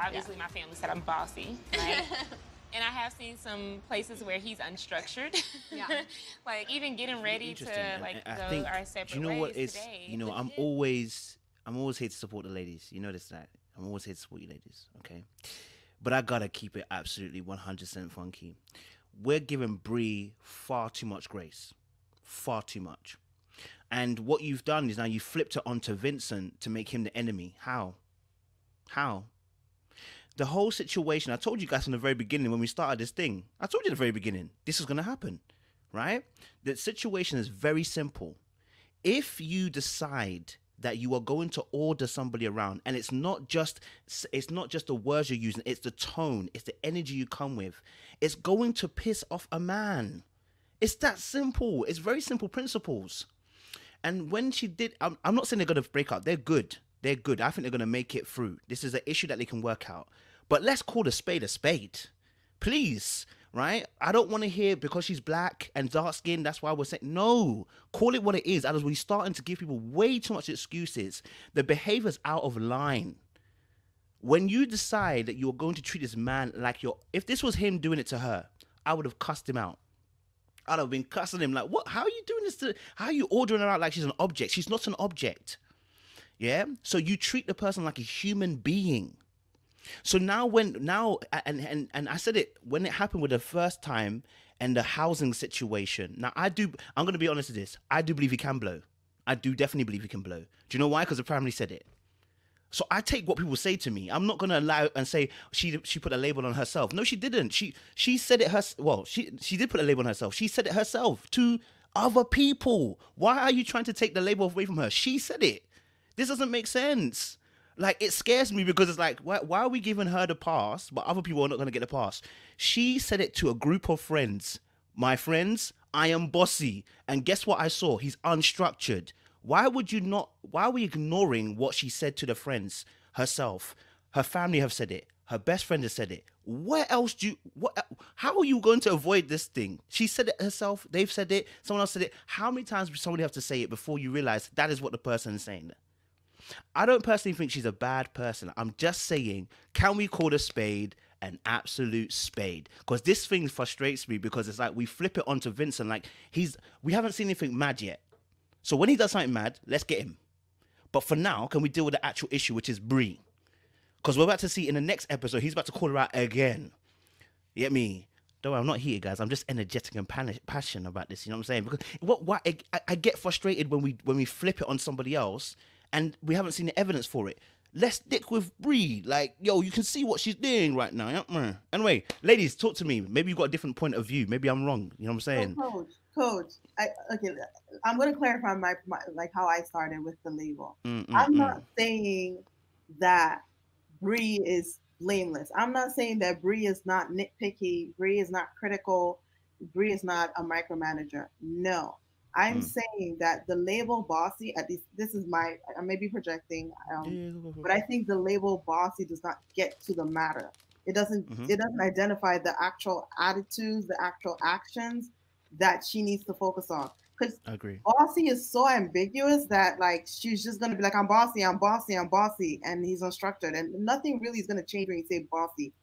obviously my family said I'm bossy, right? And I have seen some places where he's unstructured. Yeah. Like even getting ready to Interesting. like And I go think, our do you separate know what ways is, today. I'm always here to support the ladies. You notice that? I'm always here to support you ladies, okay? But I gotta keep it absolutely 100% funky. We're giving Bree far too much grace. Far too much. And what you've done is now you flipped it onto Vincent to make him the enemy. How? How? The whole situation, I told you guys from the very beginning when we started this thing, I told you at the very beginning, this is going to happen, right? The situation is very simple. If you decide that you are going to order somebody around, and it's not just the words you're using, it's the tone, it's the energy you come with, it's going to piss off a man. It's that simple. It's very simple principles. And when she did, I'm not saying they're going to break up. They're good. They're good. I think they're going to make it through. This is an issue that they can work out. But let's call a spade, please. Right? I don't want to hear because she's black and dark skinned. That's why we're saying no. Call it what it is. As we're starting to give people way too much excuses. The behavior's out of line. When you decide that you're going to treat this man like if this was him doing it to her, I would have cussed him out. I'd have been cussing him like, what? How are you doing this? How are you ordering her out like she's an object? She's not an object. Yeah? So you treat the person like a human being. So now and I said it when it happened with the first time and the housing situation. Now I'm going to be honest with this. I do believe he can blow. I do definitely believe he can blow. Do you know why? Because the family said it. So I take what people say to me. I'm not gonna allow and say she put a label on herself. No, she didn't. She said it she did put a label on herself. She said it herself to other people. Why are you trying to take the label away from her? She said it. This doesn't make sense. Like, it scares me because it's like, why are we giving her the pass, but other people are not gonna get the pass? She said it to a group of friends. My friends, I am bossy, and guess what I saw? He's unstructured. Why are we ignoring what she said to the friends herself? Her family have said it. Her best friend has said it. How are you going to avoid this thing? She said it herself. They've said it. Someone else said it. How many times does somebody have to say it before you realize that is what the person is saying? I don't personally think she's a bad person. I'm just saying, can we call a spade an absolute spade? Because this thing frustrates me because it's like we flip it onto Vincent like we haven't seen anything mad yet. So when he does something mad, let's get him. But for now, can we deal with the actual issue, which is Bree? Because we're about to see in the next episode, he's about to call her out again. You get me? Don't worry, I'm not heated, guys. I'm just energetic and passionate about this. You know what I'm saying? Because I get frustrated when we flip it on somebody else and we haven't seen the evidence for it. Let's stick with Bree. Like, yo, you can see what she's doing right now. Anyway, ladies, talk to me. Maybe you've got a different point of view. Maybe I'm wrong. You know what I'm saying? Coach, okay, I'm going to clarify my like how I started with the label. I'm not saying that Bree is blameless. I'm not saying that Bree is not nitpicky. Bree is not critical. Bree is not a micromanager. No, I'm saying that the label bossy, at least this is I may be projecting, but I think the label bossy does not get to the matter. It doesn't. It doesn't identify the actual attitudes, the actual actions that she needs to focus on. Because bossy is so ambiguous that like she's just gonna be like, I'm bossy, I'm bossy, I'm bossy, and he's unstructured, and nothing really is gonna change when you say bossy.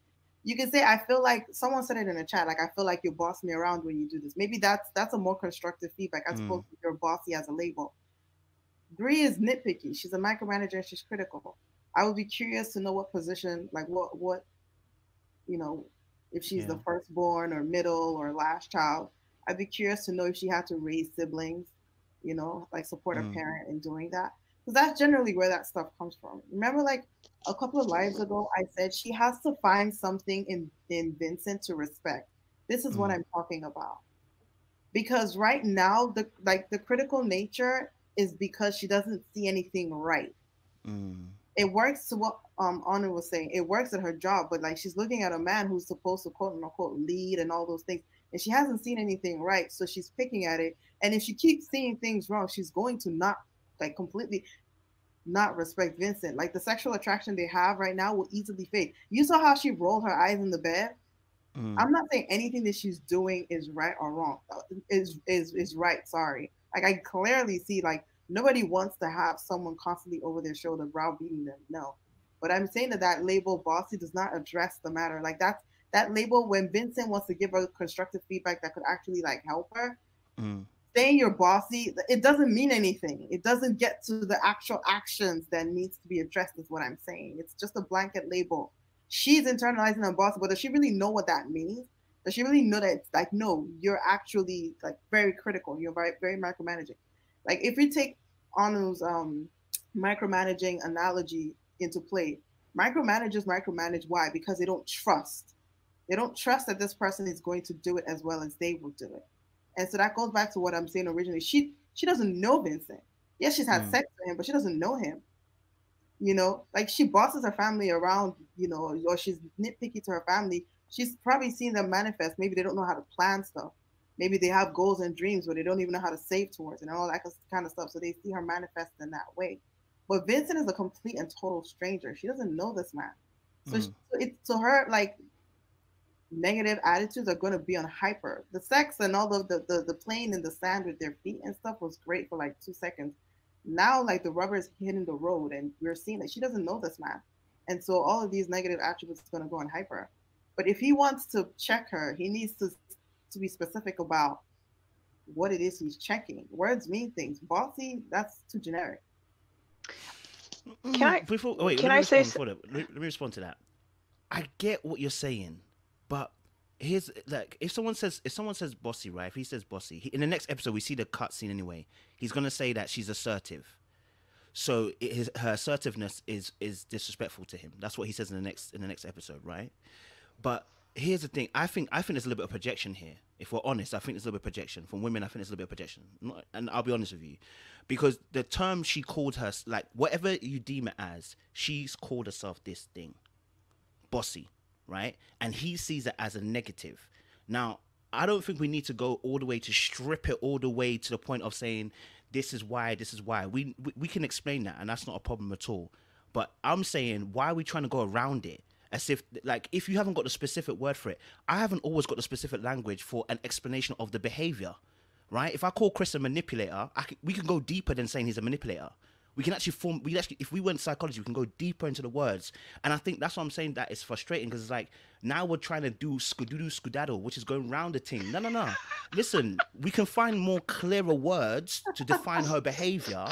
You can say, I feel like someone said it in the chat, like I feel like you boss me around when you do this. Maybe that's a more constructive feedback as opposed to you're bossy as a label. Bree is nitpicky. She's a micromanager and she's critical. I would be curious to know what position, like what you know, if she's the firstborn or middle or last child. I'd be curious to know if she had to raise siblings, like support a parent in doing that. Because that's generally where that stuff comes from. Remember, like a couple of lives ago, I said she has to find something in Vincent to respect. This is what I'm talking about. Because right now, the critical nature is because she doesn't see anything right. It works to what Anu was saying. It works at her job, but like she's looking at a man who's supposed to quote unquote lead and all those things, and she hasn't seen anything right, so she's picking at it. And if she keeps seeing things wrong, she's going to not completely not respect Vincent. Like the sexual attraction they have right now will easily fade. You saw how she rolled her eyes in the bed. I'm not saying anything that she's doing is right or wrong. Is right. Sorry. Like I clearly see like nobody wants to have someone constantly over their shoulder browbeating them. No. But I'm saying that label bossy does not address the matter. Like that label, when Vincent wants to give her constructive feedback that could actually like help her, saying you're bossy, it doesn't mean anything. It doesn't get to the actual actions that needs to be addressed, is what I'm saying. It's just a blanket label. She's internalizing her bossy, but does she really know what that means? Does she really know that it's like, no, you're actually like very critical. You're very, very micromanaging. Like if you take Anu's micromanaging analogy into play, micromanagers micromanage. Why? Because they don't trust. They don't trust that this person is going to do it as well as they will do it. And so that goes back to what I'm saying originally. She doesn't know Vincent. Yes, she's had sex with him, but she doesn't know him. You know, like she bosses her family around, you know, or she's nitpicky to her family. She's probably seen them manifest. Maybe they don't know how to plan stuff. Maybe they have goals and dreams where they don't even know how to save towards it and all that kind of stuff. So they see her manifest in that way. But Vincent is a complete and total stranger. She doesn't know this man. So her, like, negative attitudes are going to be on hyper. The sex and all of the playing in the sand with their feet and stuff was great for like 2 seconds. Now, like, the rubber is hitting the road, and we're seeing that she doesn't know this man. And so all of these negative attributes are going to go on hyper. But if he wants to check her, he needs to be specific about what it is he's checking. Words mean things. Bossy, that's too generic. Let me respond to that. I get what you're saying, but here's, like, if someone says bossy, right? If he says bossy, in the next episode we see the cut scene anyway. He's gonna say that she's assertive, so her assertiveness is disrespectful to him. That's what he says in the next episode, right? But here's the thing. I think there's a little bit of projection here. If we're honest, I think there's a little bit of projection from women. I think there's a little bit of projection, and I'll be honest with you, because the term she called her, like, whatever you deem it as, she's called herself this thing, bossy, right? And he sees it as a negative. Now, I don't think we need to go all the way to strip it all the way to the point of saying this is why. We can explain that, and that's not a problem at all. But I'm saying, why are we trying to go around it? As if, like, if you haven't got the specific word for it, I haven't always got the specific language for an explanation of the behavior, right? If I call Chris a manipulator, we can go deeper than saying he's a manipulator. We can actually if we went psychology, we can go deeper into the words. And I think that's what I'm saying, that it's frustrating, because it's like, now we're trying to do scudaddle, which is going round the thing. No. Listen, we can find more clearer words to define her behavior,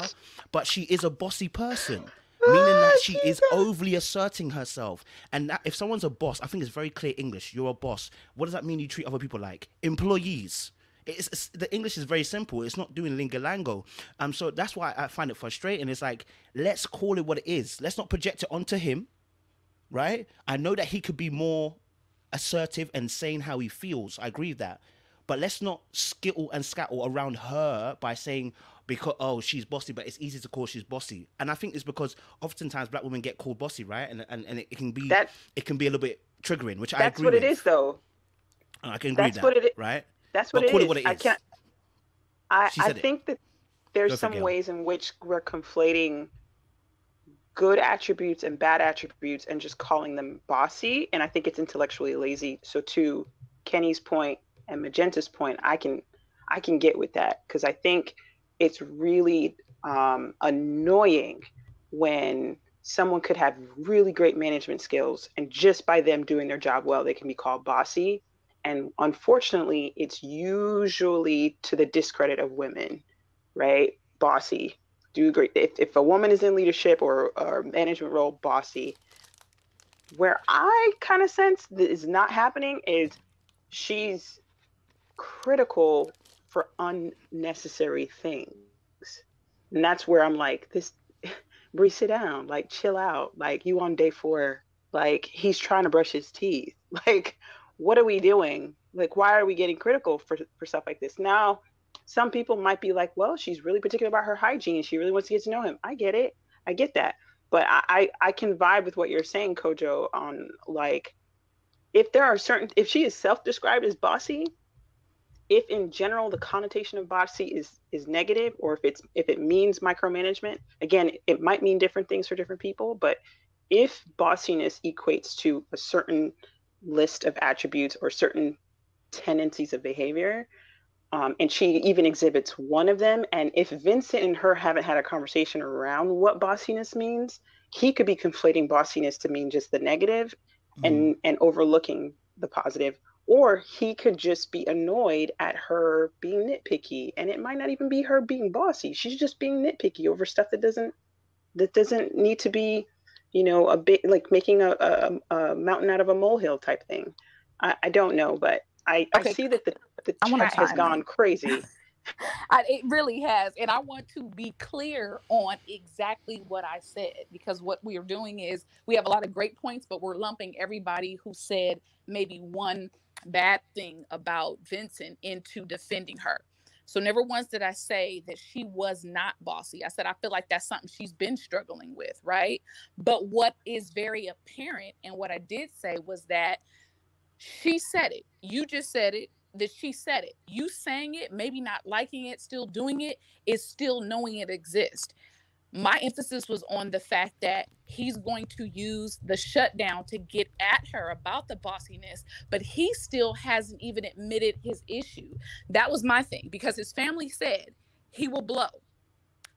but she is a bossy person. Meaning that she is overly asserting herself. And that if someone's a boss, I think it's very clear English. You're a boss. What does that mean? You treat other people like employees. The English is very simple. It's not doing lingo-lango. So that's why I find it frustrating. It's like, let's call it what it is. Let's not project it onto him, right? I know that he could be more assertive and saying how he feels. I agree with that. But let's not skittle and scattle around her by saying, because, oh, she's bossy, but it's easy to call she's bossy. And I think it's because oftentimes black women get called bossy, right? And it can be a little bit triggering, which I agree with. That's what it is, though. I can agree with that, right? That's what it is. I think that there's some ways in which we're conflating good attributes and bad attributes and just calling them bossy. And I think it's intellectually lazy. So to Kenny's point and Magenta's point, I can get with that, because I think it's really annoying when someone could have really great management skills, and just by them doing their job well, they can be called bossy. And unfortunately, it's usually to the discredit of women, right? Bossy, do great. If a woman is in leadership or management role, bossy. Where I kind of sense that is not happening is she's critical for unnecessary things. And that's where I'm like, Bree, sit down, like, chill out. Like, you on day 4, like, he's trying to brush his teeth. Like, what are we doing? Like, why are we getting critical for stuff like this? Now, some people might be like, well, she's really particular about her hygiene. She really wants to get to know him. I get it. I get that. But I can vibe with what you're saying, Kojo, on, like, if she is self-described as bossy, if in general the connotation of bossy is negative, or if it means micromanagement, again, it might mean different things for different people. But if bossiness equates to a certain list of attributes or certain tendencies of behavior, and she even exhibits one of them, and if Vincent and her haven't had a conversation around what bossiness means, he could be conflating bossiness to mean just the negative and overlooking the positive. Or he could just be annoyed at her being nitpicky, and it might not even be her being bossy. She's just being nitpicky over stuff that doesn't need to be, you know, a bit like making a mountain out of a molehill type thing. I don't know, but I see that the chat has gone crazy. It really has. And I want to be clear on exactly what I said, because what we are doing is we have a lot of great points, but we're lumping everybody who said maybe one bad thing about Vincent into defending her. So never once did I say that she was not bossy. I said, I feel like that's something she's been struggling with, right? But what is very apparent, and what I did say, was that she said it. You just said it, that she said it. You saying it, maybe not liking it, still doing it, is still knowing it exists. My emphasis was on the fact that he's going to use the shutdown to get at her about the bossiness, but he still hasn't even admitted his issue. That was my thing, because his family said he will blow.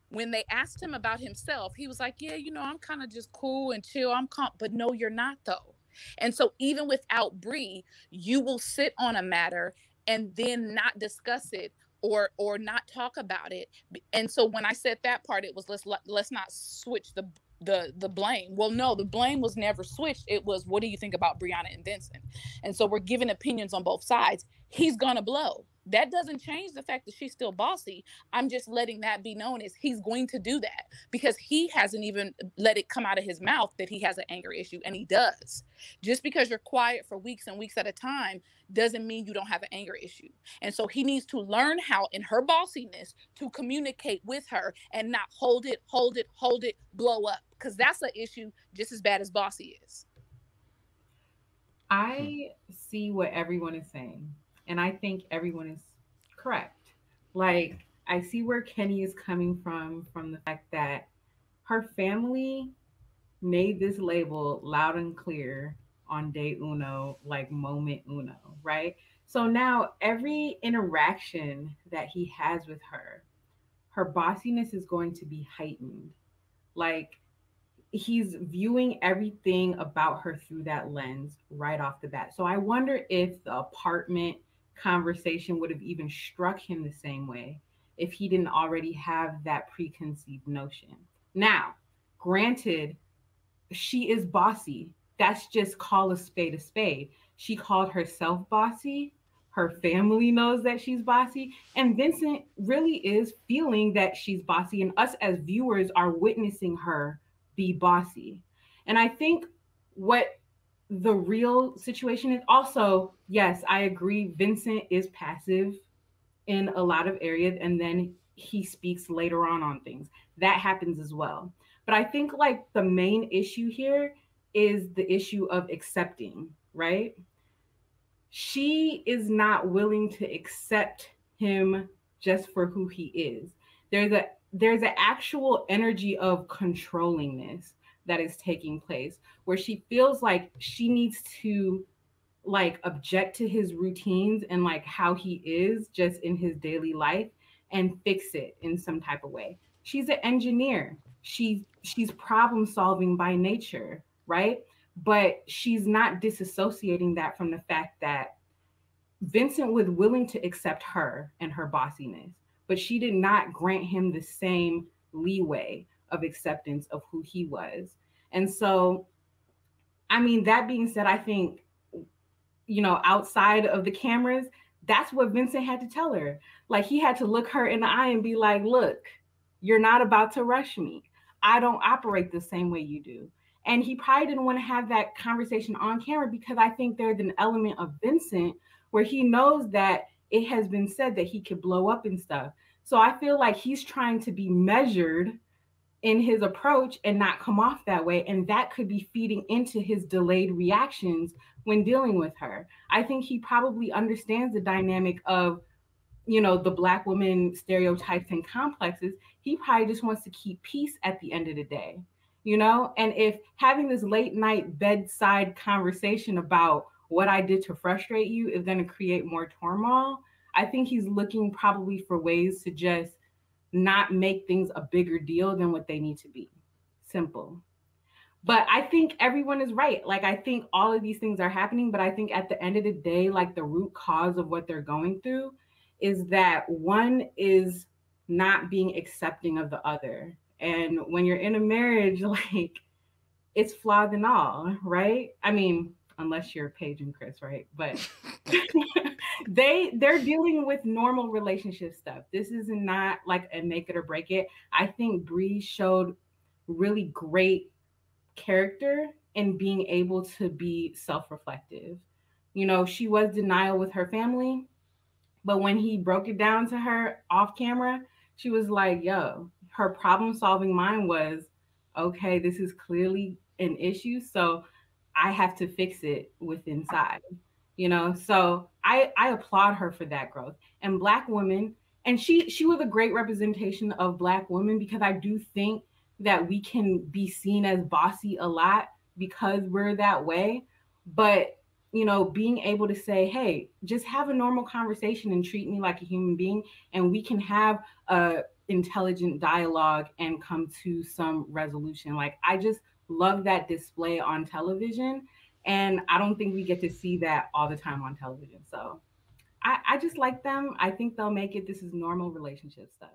When they asked him about himself, he was like, yeah, you know, I'm kind of just cool and chill. I'm calm. But no, you're not, though. And so even without Bree, you will sit on a matter and then not discuss it or not talk about it. And so when I said that part, it was let's not switch the blame. Well, no, the blame was never switched. It was, what do you think about Brianna and Vincent? And so we're giving opinions on both sides. He's gonna blow. That doesn't change the fact that she's still bossy. I'm just letting that be known as he's going to do that, because he hasn't even let it come out of his mouth that he has an anger issue, and he does. Just because you're quiet for weeks and weeks at a time doesn't mean you don't have an anger issue. And so he needs to learn how, in her bossiness, to communicate with her and not hold it, blow up, because that's an issue just as bad as Bossy is. I see what everyone is saying, and I think everyone is correct. Like, I see where Kenny is coming from the fact that her family made this label loud and clear on day uno, like moment uno, right? So now every interaction that he has with her bossiness is going to be heightened. Like, he's viewing everything about her through that lens right off the bat. So I wonder if the apartment conversation would have even struck him the same way if he didn't already have that preconceived notion. Now, granted, she is bossy. That's just call a spade a spade. She called herself bossy. Her family knows that she's bossy. And Vincent really is feeling that she's bossy. And us as viewers are witnessing her be bossy. And I think what the real situation is also, yes, I agree, Vincent is passive in a lot of areas, and then he speaks later on things. That happens as well. But I think like the main issue here is the issue of accepting, right? She is not willing to accept him just for who he is. There's an actual energy of controllingness that is taking place, where she feels like she needs to like object to his routines and like how he is just in his daily life and fix it in some type of way. She's an engineer. She's problem solving by nature, right? But she's not disassociating that from the fact that Vincent was willing to accept her and her bossiness, but she did not grant him the same leeway of acceptance of who he was. And so, I mean, that being said, I think, you know, outside of the cameras, that's what Vincent had to tell her. Like, he had to look her in the eye and be like, look, you're not about to rush me. I don't operate the same way you do. And he probably didn't want to have that conversation on camera, because I think there's an element of Vincent where he knows that it has been said that he could blow up and stuff. So I feel like he's trying to be measured in his approach and not come off that way. And that could be feeding into his delayed reactions when dealing with her. I think he probably understands the dynamic of, you know, the Black woman stereotypes and complexes. He probably just wants to keep peace at the end of the day, you know? And if having this late night bedside conversation about what I did to frustrate you is going to create more turmoil, I think he's looking probably for ways to just not make things a bigger deal than what they need to be. Simple. But I think everyone is right. Like, I think all of these things are happening, but I think at the end of the day, like, the root cause of what they're going through is that one is not being accepting of the other. And when you're in a marriage, like, it's flawed and all, right? I mean, unless you're Paige and Chris, right? But they're dealing with normal relationship stuff. This is not like a make it or break it. I think Bree showed really great character and being able to be self-reflective. You know, she was denial with her family, but when he broke it down to her off camera, she was like, yo, her problem solving mind was, okay, this is clearly an issue. So I have to fix it with inside, you know? So I applaud her for that growth. And Black women, and she was a great representation of Black women, because I do think that we can be seen as bossy a lot because we're that way. But you know, being able to say, hey, just have a normal conversation and treat me like a human being, and we can have a intelligent dialogue and come to some resolution. Like, I just love that display on television, and I don't think we get to see that all the time on television. So I just like them. I think they'll make it. This is normal relationship stuff.